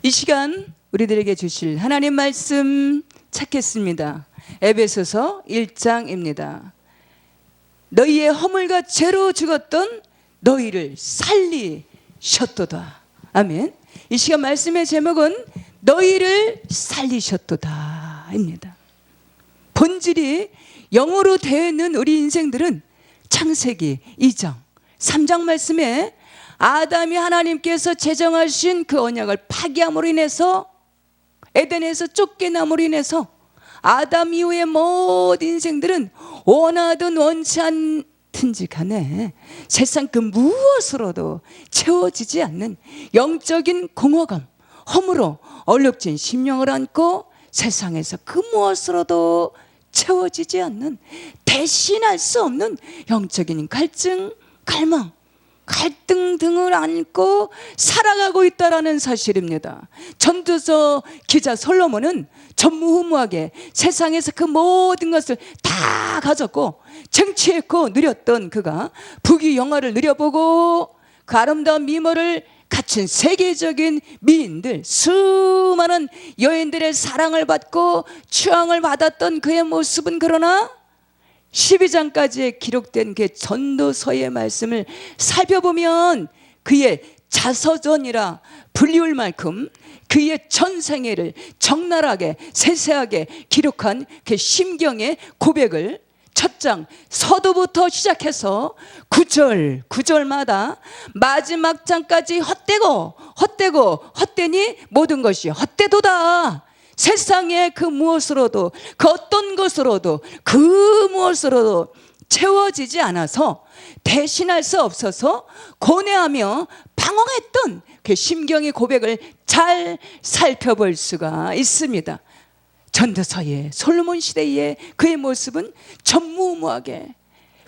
이 시간 우리들에게 주실 하나님 말씀 찾겠습니다. 에베소서 1장입니다. 너희의 허물과 죄로 죽었던 너희를 살리셨도다. 아멘. 이 시간 말씀의 제목은 너희를 살리셨도다 입니다. 본질이 영으로 되어 있는 우리 인생들은 창세기 2장 3장 말씀에 아담이 하나님께서 제정하신 그 언약을 파기함으로 인해서 에덴에서 쫓겨남으로 인해서 아담 이후의 모든 인생들은 원하든 원치 않든지 간에 세상 그 무엇으로도 채워지지 않는 영적인 공허감, 허물로 얼룩진 심령을 안고 세상에서 그 무엇으로도 채워지지 않는, 대신할 수 없는 영적인 갈증, 갈망, 갈등 등을 안고 살아가고 있다라는 사실입니다. 전도서 기자 솔로몬은 전무후무하게 세상에서 그 모든 것을 다 가졌고 쟁취했고 누렸던 그가 부귀영화를 누려보고 그 아름다운 미모를 갖춘 세계적인 미인들, 수많은 여인들의 사랑을 받고 추앙을 받았던 그의 모습은, 그러나 12장까지 기록된 그 전도서의 말씀을 살펴보면 그의 자서전이라 불리울 만큼 그의 전생애를 적나라하게 세세하게 기록한 그 심경의 고백을 첫 장 서두부터 시작해서 9절마다 마지막 장까지 헛되니 모든 것이 헛되도다. 세상의 그 무엇으로도, 그 어떤 것으로도, 그 무엇으로도 채워지지 않아서, 대신할 수 없어서 고뇌하며 방황했던 그 심경의 고백을 잘 살펴볼 수가 있습니다. 전도서의 솔로몬 시대의 그의 모습은 전무후무하게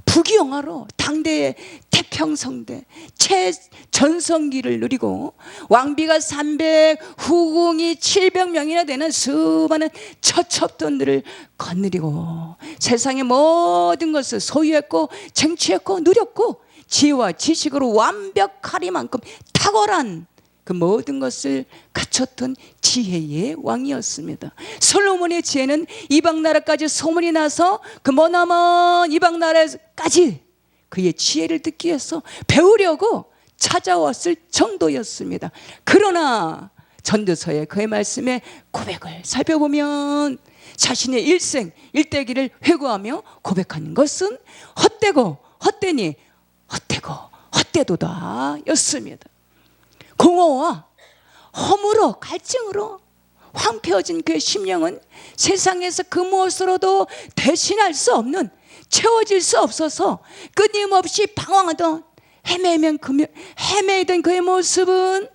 부귀영화로 당대의 태평성대 최전성기를 누리고 왕비가 300, 후궁이 700명이나 되는 수많은 처첩돈들을 거느리고 세상의 모든 것을 소유했고 쟁취했고 누렸고 지혜와 지식으로 완벽하리만큼 탁월한 그 모든 것을 갖췄던 지혜의 왕이었습니다. 솔로몬의 지혜는 이방 나라까지 소문이 나서 그 머나먼 이방 나라까지 그의 지혜를 듣기 위해서 배우려고 찾아왔을 정도였습니다. 그러나 전도서의 그의 말씀의 고백을 살펴보면 자신의 일생 일대기를 회고하며 고백한 것은 헛되고 헛되니 헛되고 헛되도다 였습니다. 공허와 허물로 갈증으로 황폐어진 그의 심령은 세상에서 그 무엇으로도 대신할 수 없는, 채워질 수 없어서 끊임없이 방황하던 헤매이던 그의 모습은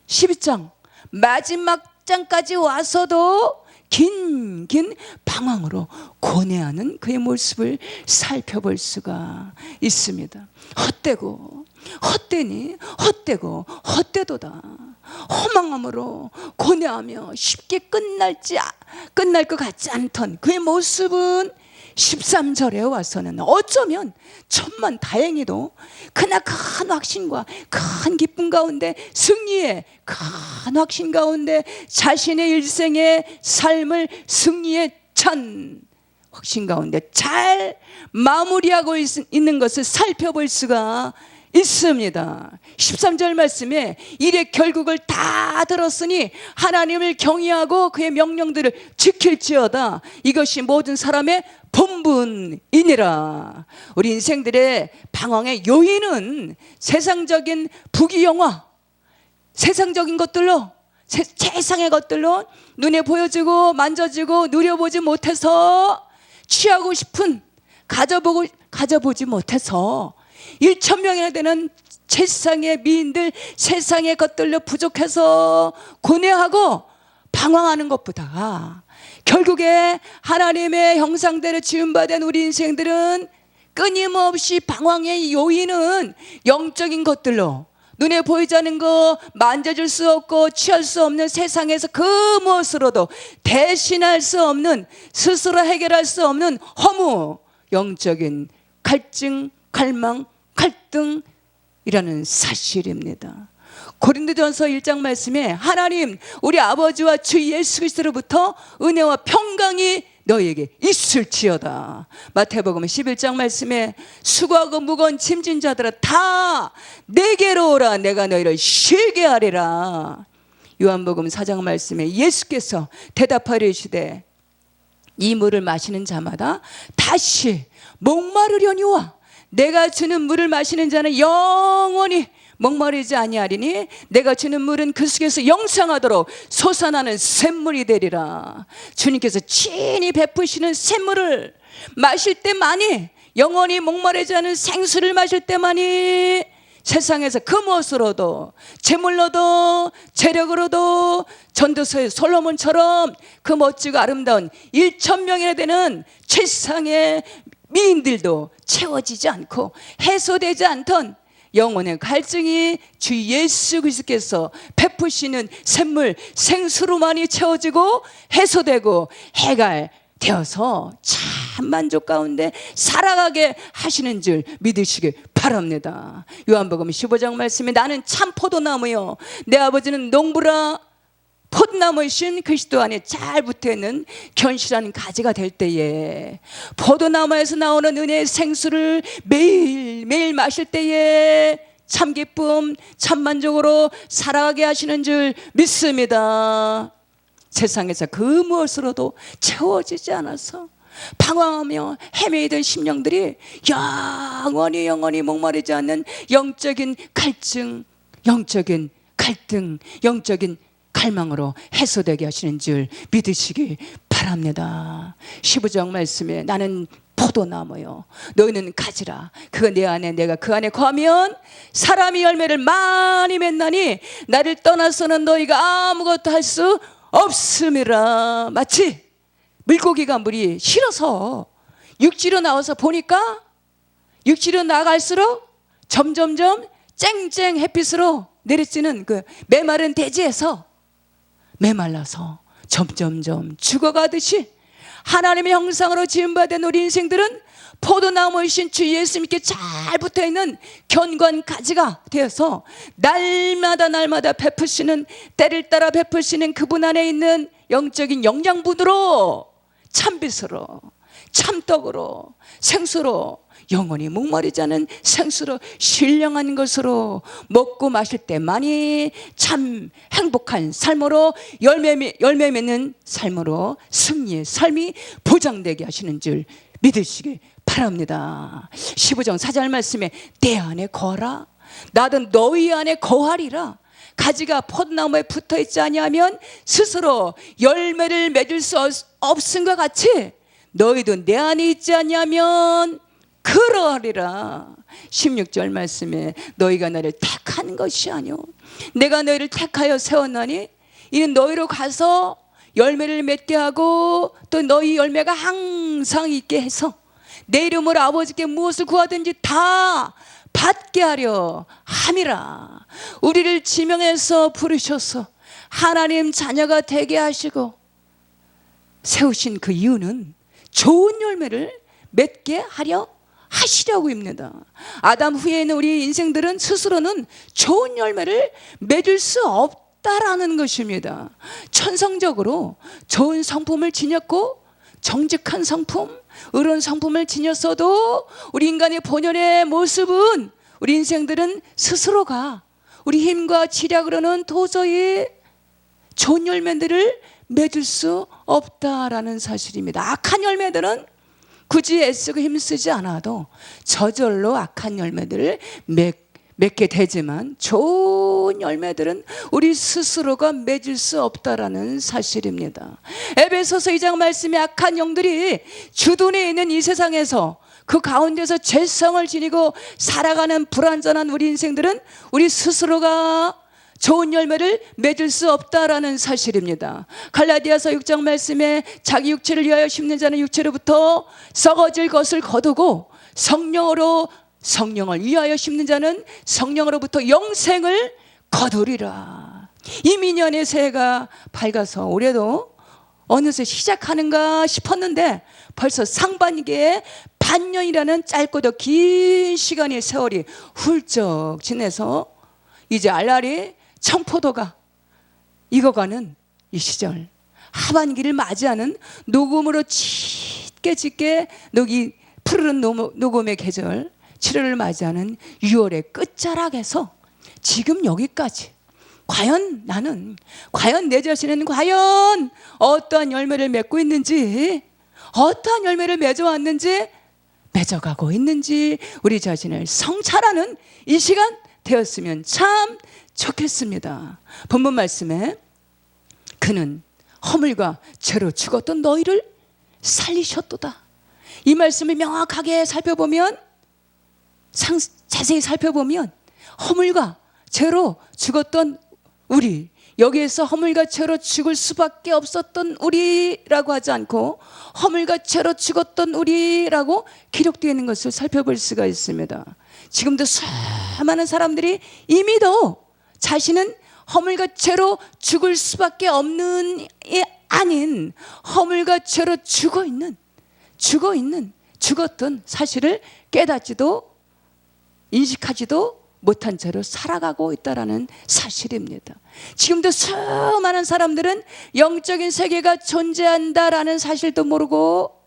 12장 마지막 장까지 와서도 긴 방황으로 고뇌하는 그의 모습을 살펴볼 수가 있습니다. 헛되고 헛되니 헛되고 헛되도다. 허망함으로 고뇌하며 쉽게 끝날 것 같지 않던 그의 모습은 13절에 와서는 어쩌면 천만 다행히도 그나 큰 확신과 큰 기쁨 가운데, 승리의 큰 확신 가운데 자신의 일생의 삶을 승리의 찬 확신 가운데 잘 마무리하고 있는 것을 살펴볼 수가 있습니다. 13절 말씀에 일의 결국을 다 들었으니 하나님을 경외하고 그의 명령들을 지킬지어다. 이것이 모든 사람의 본분이니라. 우리 인생들의 방황의 요인은 세상적인 부귀영화, 세상적인 것들로, 세상의 것들로 눈에 보여지고 만져지고 누려보지 못해서, 취하고 싶은, 가져보지 못해서 1,000명이나 되는 세상의 미인들, 세상의 것들로 부족해서 고뇌하고 방황하는 것보다 결국에 하나님의 형상대로 지음받은 우리 인생들은 끊임없이 방황의 요인은 영적인 것들로, 눈에 보이지 않는 거, 만져줄 수 없고 취할 수 없는 세상에서 그 무엇으로도 대신할 수 없는, 스스로 해결할 수 없는 허무, 영적인 갈증, 갈망, 갈등이라는 사실입니다. 고린도전서 1장 말씀에 하나님 우리 아버지와 주 예수 그리스도로부터 은혜와 평강이 너희에게 있을지어다. 마태복음 11장 말씀에 수고하고 무거운 짐진 자들아 다 내게로 오라. 내가 너희를 쉬게 하리라. 요한복음 4장 말씀에 예수께서 대답하려 이르시되 이 물을 마시는 자마다 다시 목마르려니와 내가 주는 물을 마시는 자는 영원히 목마르지 아니하리니 내가 주는 물은 그 속에서 영생하도록 솟아나는 샘물이 되리라. 주님께서 친히 베푸시는 샘물을 마실 때만이, 영원히 목마르지 않은 생수를 마실 때만이 세상에서 그 무엇으로도, 재물로도 재력으로도 전도서의 솔로몬처럼 그 멋지고 아름다운 1,000명이나 되는 최상의 미인들도 채워지지 않고 해소되지 않던 영혼의 갈증이 주 예수 그리스도께서 베푸시는 샘물 생수로만이 채워지고 해소되고 해갈되어서 참 만족 가운데 살아가게 하시는 줄 믿으시길 바랍니다. 요한복음 15장 말씀에 나는 참 포도나무요 내 아버지는 농부라. 포도나무이신 그리스도 안에 잘 붙어있는 견실한 가지가 될 때에, 포도나무에서 나오는 은혜의 생수를 매일매일 마실 때에 참 기쁨, 참 만족으로 살아가게 하시는 줄 믿습니다. 세상에서 그 무엇으로도 채워지지 않아서 방황하며 헤매이던 심령들이 영원히 목마르지 않는 영적인 갈증, 영적인 갈등, 영적인 갈망으로 해소되게 하시는 줄 믿으시기 바랍니다. 15장 말씀에 나는 포도나무요 너희는 가지라. 그가 내 안에 내가 그 안에 거하면 사람이 열매를 많이 맺나니 나를 떠나서는 너희가 아무것도 할 수 없음이라. 마치 물고기가 물이 싫어서 육지로 나와서 보니까 육지로 나갈수록 점점점 쨍쨍 햇빛으로 내리쬐는 그 메마른 대지에서 메말라서 점점점 죽어가듯이 하나님의 형상으로 지음받은 우리 인생들은 포도나무이신 주 예수님께 잘 붙어있는 견고한 가지가 되어서 날마다 베푸시는, 때를 따라 베푸시는 그분 안에 있는 영적인 영양분으로 참빛으로 참떡으로 생수로 영원히 목마르지 않은 생수로 신령한 것으로 먹고 마실 때만이 참 행복한 삶으로 열매 맺는 삶으로 승리의 삶이 보장되게 하시는 줄 믿으시기 바랍니다. 15장 4절 말씀에 내 안에 거하라. 나도 너희 안에 거하리라. 가지가 포도나무에 붙어있지 아니하면 스스로 열매를 맺을 수 없음과 같이 너희도 내 안에 있지 아니하면 그러하리라. 16절 말씀에 너희가 나를 택한 것이 아니오 내가 너희를 택하여 세웠나니 이는 너희로 가서 열매를 맺게 하고 또 너희 열매가 항상 있게 해서 내 이름으로 아버지께 무엇을 구하든지 다 받게 하려 함이라. 우리를 지명해서 부르셔서 하나님 자녀가 되게 하시고 세우신 그 이유는 좋은 열매를 맺게 하려 하시려고입니다. 아담 후에는 우리 인생들은 스스로는 좋은 열매를 맺을 수 없다라는 것입니다. 천성적으로 좋은 성품을 지녔고 정직한 성품, 의로운 성품을 지녔어도 우리 인간의 본연의 모습은 우리 인생들은 스스로가 우리 힘과 지략으로는 도저히 좋은 열매들을 맺을 수 없다라는 사실입니다. 악한 열매들은 굳이 애쓰고 힘쓰지 않아도 저절로 악한 열매들을 맺게 되지만 좋은 열매들은 우리 스스로가 맺을 수 없다라는 사실입니다. 에베소서 2장 말씀에 악한 영들이 주둔해 있는 이 세상에서 그 가운데서 죄성을 지니고 살아가는 불완전한 우리 인생들은 우리 스스로가 좋은 열매를 맺을 수 없다라는 사실입니다. 갈라디아서 6장 말씀에 자기 육체를 위하여 심는 자는 육체로부터 썩어질 것을 거두고 성령을 위하여 심는 자는 성령으로부터 영생을 거두리라. 이 민년의 새해가 밝아서 올해도 어느새 시작하는가 싶었는데 벌써 상반기에 반년이라는 짧고도 긴 시간의 세월이 훌쩍 지내서 이제 알날이 청포도가 익어가는 이 시절, 하반기를 맞이하는 녹음으로 짙게 녹이 푸르른 녹음의 계절 7월을 맞이하는 6월의 끝자락에서 지금 여기까지 과연 내 자신은 과연 어떠한 열매를 맺고 있는지, 어떠한 열매를 맺어왔는지, 맺어가고 있는지 우리 자신을 성찰하는 이 시간 되었으면 참 좋겠습니다. 본문 말씀에 그는 허물과 죄로 죽었던 너희를 살리셨도다. 이 말씀을 명확하게 살펴보면, 자세히 살펴보면 허물과 죄로 죽었던 우리, 여기에서 허물과 죄로 죽을 수밖에 없었던 우리라고 하지 않고 허물과 죄로 죽었던 우리라고 기록되어 있는 것을 살펴볼 수가 있습니다. 지금도 수많은 사람들이 이미도 자신은 허물과 죄로 죽을 수밖에 없는 아닌 허물과 죄로 죽었던 사실을 깨닫지도 인식하지도 못한 채로 살아가고 있다는 사실입니다. 지금도 수많은 사람들은 영적인 세계가 존재한다라는 사실도 모르고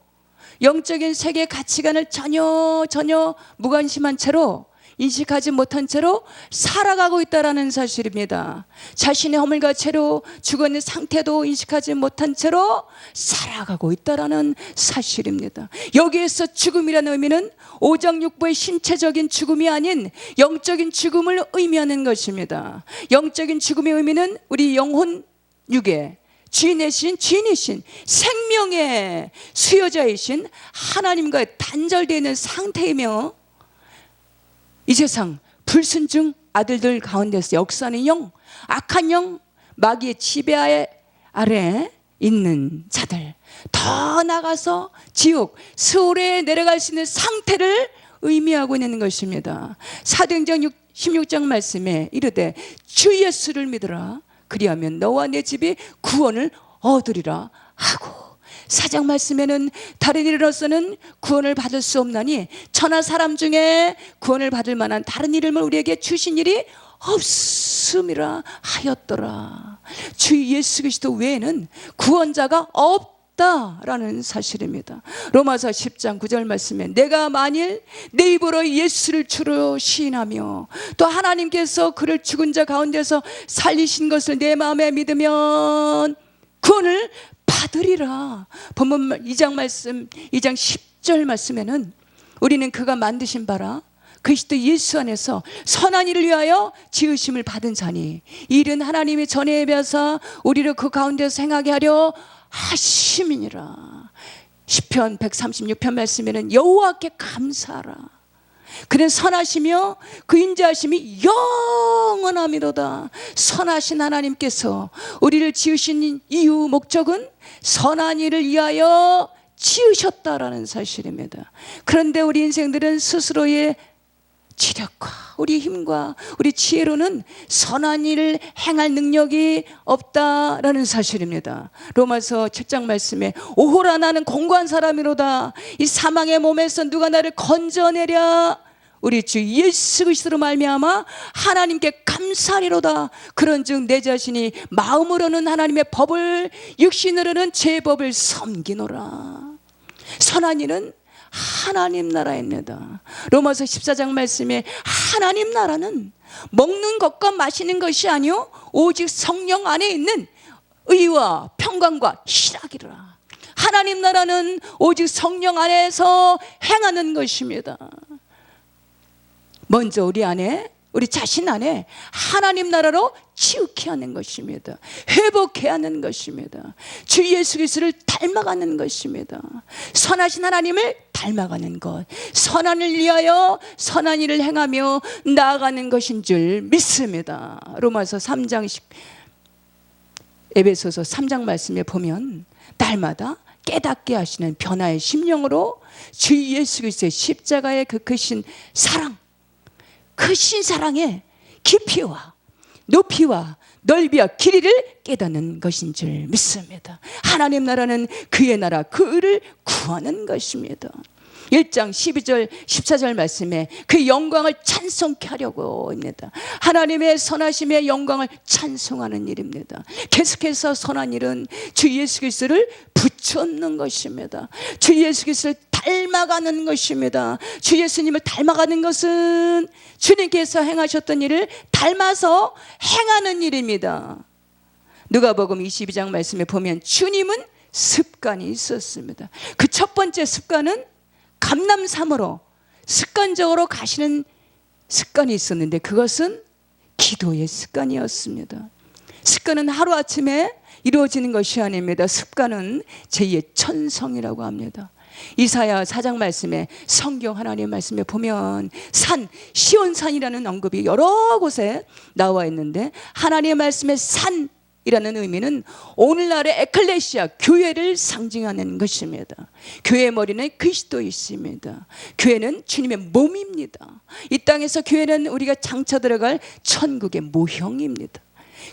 영적인 세계의 가치관을 전혀 무관심한 채로, 인식하지 못한 채로 살아가고 있다는 사실입니다. 자신의 허물과 죄로 죽어있는 상태도 인식하지 못한 채로 살아가고 있다는 사실입니다. 여기에서 죽음이라는 의미는 오장육부의 신체적인 죽음이 아닌 영적인 죽음을 의미하는 것입니다. 영적인 죽음의 의미는 우리 영혼 육의 주인이신 생명의 수요자이신 하나님과의 단절되어 있는 상태이며, 이 세상 불순종 아들들 가운데서 역사하는 영, 악한 영, 마귀의 지배 아래 있는 자들, 더 나가서 지옥, 수월에 내려갈 수 있는 상태를 의미하고 있는 것입니다. 사도행전 16장 말씀에 이르되 주 예수를 믿으라, 그리하면 너와 내 집이 구원을 얻으리라 하고, 4장 말씀에는 다른 이로서는 구원을 받을 수 없나니 천하 사람 중에 구원을 받을 만한 다른 이름을 우리에게 주신 일이 없음이라 하였더라. 주 예수 그리스도 외에는 구원자가 없다라는 사실입니다. 로마서 10장 9절 말씀에 내가 만일 내 입으로 예수를 주로 시인하며 또 하나님께서 그를 죽은 자 가운데서 살리신 것을 내 마음에 믿으면 구원을 받으리라. 본문 2장 말씀, 2장 10절 말씀에는 우리는 그가 만드신 바라 그리스도 예수 안에서 선한 일을 위하여 지으심을 받은 자니 이 일은 하나님이 전에 예비하사 우리를 그 가운데서 행하게 하려 하심이니라. 시편 136편 말씀에는 여호와께 감사하라. 그는 선하시며 그 인자하심이 영원함이로다. 선하신 하나님께서 우리를 지으신 이유 목적은 선한 일을 위하여 지으셨다라는 사실입니다. 그런데 우리 인생들은 스스로의 지력과 우리 힘과 우리 지혜로는 선한 일을 행할 능력이 없다라는 사실입니다. 로마서 7장 말씀에 오호라 나는 공고한 사람이로다. 이 사망의 몸에서 누가 나를 건져내랴. 우리 주 예수 그리스도로 말미암아 하나님께 감사하리로다. 그런즉 내 자신이 마음으로는 하나님의 법을, 육신으로는 제 법을 섬기노라. 선한 일은 하나님 나라입니다. 로마서 14장 말씀에 하나님 나라는 먹는 것과 마시는 것이 아니요 오직 성령 안에 있는 의와 평강과 희락이라. 하나님 나라는 오직 성령 안에서 행하는 것입니다. 먼저 우리 자신 안에 하나님 나라로 치우게 하는 것입니다. 회복해야 하는 것입니다. 주 예수 그리스도를 닮아가는 것입니다. 선하신 하나님을 닮아가는 것, 선한을 위하여 선한 일을 행하며 나아가는 것인 줄 믿습니다. 로마서 3장 에베소서 3장 말씀에 보면 날마다 깨닫게 하시는 변화의 심령으로 주 예수 그리스도의 십자가의 그 크신 사랑, 크신 사랑의 깊이와 높이와 넓이와 길이를 깨닫는 것인 줄 믿습니다. 하나님 나라는 그의 나라, 그 의를 구하는 것입니다. 1장 12절 14절 말씀에 그 영광을 찬송케 하려고 입니다. 하나님의 선하심의 영광을 찬송하는 일입니다. 계속해서 선한 일은 주 예수 그리스도를 붙잡는 것입니다. 주 예수 그리스도를 닮아가는 것입니다. 주 예수님을 닮아가는 것은 주님께서 행하셨던 일을 닮아서 행하는 일입니다. 누가복음 22장 말씀에 보면 주님은 습관이 있었습니다. 그 첫 번째 습관은 감람산으로 습관적으로 가시는 습관이 있었는데 그것은 기도의 습관이었습니다. 습관은 하루아침에 이루어지는 것이 아닙니다. 습관은 제2의 천성이라고 합니다. 이사야 4장 말씀에 성경 하나님 말씀에 보면 산 시온산이라는 언급이 여러 곳에 나와 있는데 하나님의 말씀의 산 이라는 의미는 오늘날의 에클레시아 교회를 상징하는 것입니다. 교회의 머리는 그리스도이십니다. 교회는 주님의 몸입니다. 이 땅에서 교회는 우리가 장차 들어갈 천국의 모형입니다.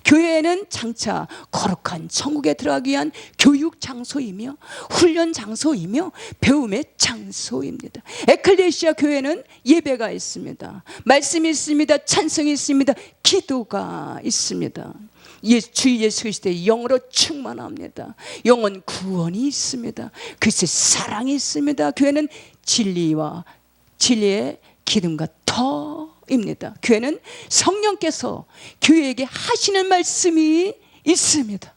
교회는 장차 거룩한 천국에 들어가기 위한 교육 장소이며 훈련 장소이며 배움의 장소입니다. 에클레시아 교회는 예배가 있습니다. 말씀이 있습니다. 찬송이 있습니다. 기도가 있습니다. 주 예수 그리스도의 영으로 충만합니다. 영혼 구원이 있습니다. 그리스도의 사랑이 있습니다. 교회는 진리와 진리의 기름과 터입니다. 교회는 성령께서 교회에게 하시는 말씀이 있습니다.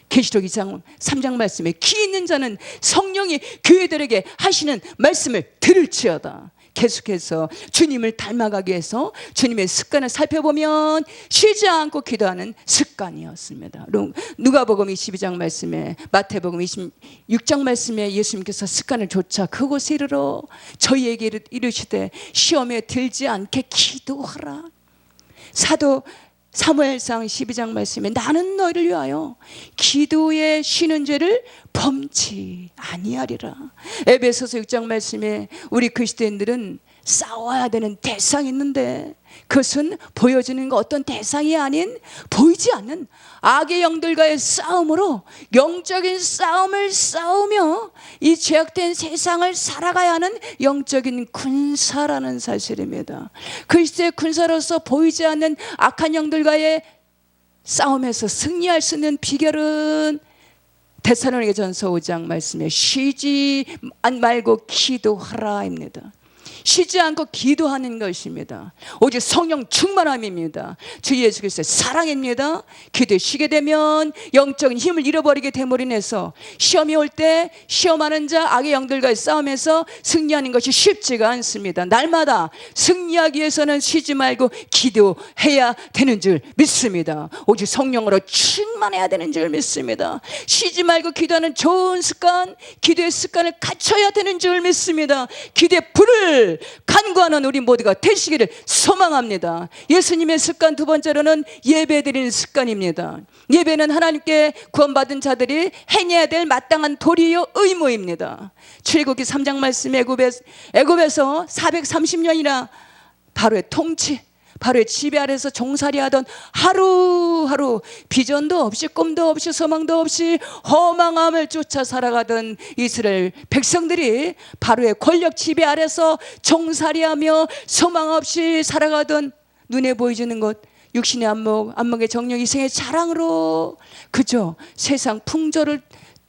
계시록 2장 3장 말씀에 귀 있는 자는 성령이 교회들에게 하시는 말씀을 들을지어다. 계속해서 주님을 닮아가기 위해서 주님의 습관을 살펴보면 쉬지 않고 기도하는 습관이었습니다. 누가복음 22장 말씀에 마태복음 26장 말씀에 예수님께서 습관을 조차 그곳에 이르러 저희에게 이르시되 시험에 들지 않게 기도하라. 사도 사무엘상 12장 말씀에 나는 너희를 위하여 기도에 쉬는 죄를 범치 아니하리라. 에베소서 6장 말씀에 우리 그리스도인들은 싸워야 되는 대상이 있는데 그것은 보여지는 것 어떤 대상이 아닌 보이지 않는 악의 영들과의 싸움으로 영적인 싸움을 싸우며 이 죄악된 세상을 살아가야 하는 영적인 군사라는 사실입니다. 그리스도의 군사로서 보이지 않는 악한 영들과의 싸움에서 승리할 수 있는 비결은 데살로니가전서 5장 말씀에 쉬지 말고 기도하라입니다. 쉬지 않고 기도하는 것입니다. 오직 성령 충만함입니다. 주 예수 그리스도의 사랑입니다. 기도에 쉬게 되면 영적인 힘을 잃어버리게 됨으로 인해서 시험이 올 때 시험하는 자 악의 영들과의 싸움에서 승리하는 것이 쉽지가 않습니다. 날마다 승리하기 위해서는 쉬지 말고 기도해야 되는 줄 믿습니다. 오직 성령으로 충만해야 되는 줄 믿습니다. 쉬지 말고 기도하는 좋은 습관, 기도의 습관을 갖춰야 되는 줄 믿습니다. 기도의 불을 간구하는 우리 모두가 되시기를 소망합니다. 예수님의 습관 두 번째로는 예배드리는 습관입니다. 예배는 하나님께 구원받은 자들이 행해야 될 마땅한 도리요 의무입니다. 출애굽기 3장 말씀 애굽에서 430년이나 바로의 통치 바로의 지배 아래서 종살이하던 하루하루 비전도 없이 꿈도 없이 소망도 없이 허망함을 쫓아 살아가던 이스라엘 백성들이 바로의 권력 지배 아래서 종살이하며 소망 없이 살아가던 눈에 보이지는 것 육신의 안목의 정력 이생의 자랑으로 그저 세상 풍조를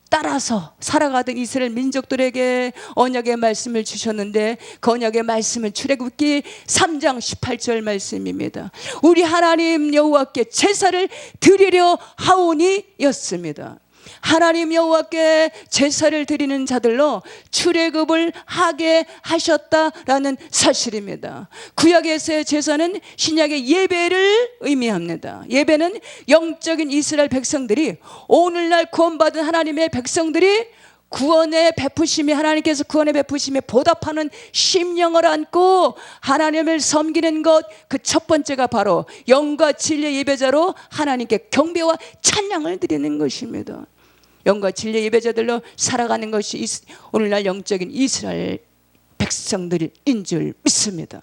따라서 살아가던 이스라엘 민족들에게 언약의 말씀을 주셨는데 그 언약의 말씀은 출애굽기 3장 18절 말씀입니다. 우리 하나님 여호와께 제사를 드리려 하오니 였습니다. 하나님 여호와께 제사를 드리는 자들로 출애굽을 하게 하셨다라는 사실입니다. 구약에서의 제사는 신약의 예배를 의미합니다. 예배는 영적인 이스라엘 백성들이 오늘날 구원받은 하나님의 백성들이 구원의 베푸심이 하나님께서 구원의 베푸심에 보답하는 심령을 안고 하나님을 섬기는 것 그 첫 번째가 바로 영과 진리의 예배자로 하나님께 경배와 찬양을 드리는 것입니다. 영과 진리의 예배자들로 살아가는 것이 오늘날 영적인 이스라엘 백성들인 줄 믿습니다.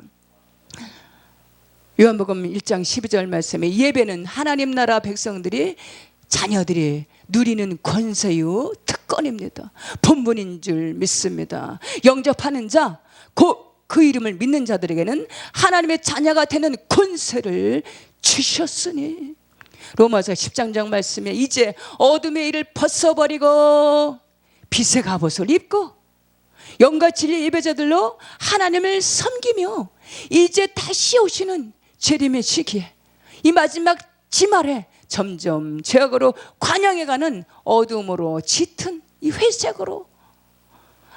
요한복음 1장 12절 말씀에 예배는 하나님 나라 백성들이 자녀들이 누리는 권세요 특권입니다. 본분인 줄 믿습니다. 영접하는 자, 그 이름을 믿는 자들에게는 하나님의 자녀가 되는 권세를 주셨으니. 로마서 10장 말씀에 이제 어둠의 일을 벗어버리고 빛의 갑옷을 입고 영과 진리 예배자들로 하나님을 섬기며 이제 다시 오시는 재림의 시기에, 이 마지막 지말에 점점 죄악으로 관영해가는 어둠으로 짙은 이 회색으로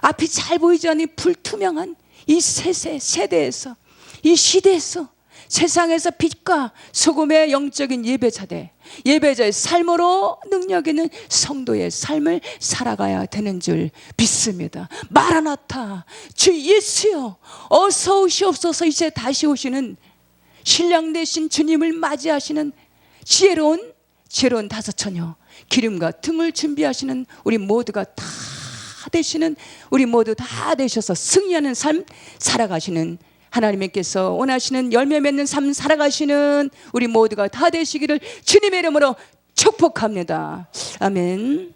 앞이 잘 보이지 않는 불투명한 이 세대에서, 이 시대에서, 세상에서 빛과 소금의 영적인 예배자의 삶으로 능력 있는 성도의 삶을 살아가야 되는 줄 믿습니다. 마라나타, 주 예수여 어서 오시옵소서. 이제 다시 오시는 신랑 되신 주님을 맞이하시는 지혜로운 다섯 처녀, 기름과 등을 준비하시는 우리 모두가 다 되시는, 우리 모두 다 되셔서 승리하는 삶 살아가시는, 하나님께서 원하시는 열매 맺는 삶 살아가시는 우리 모두가 다 되시기를 주님의 이름으로 축복합니다. 아멘.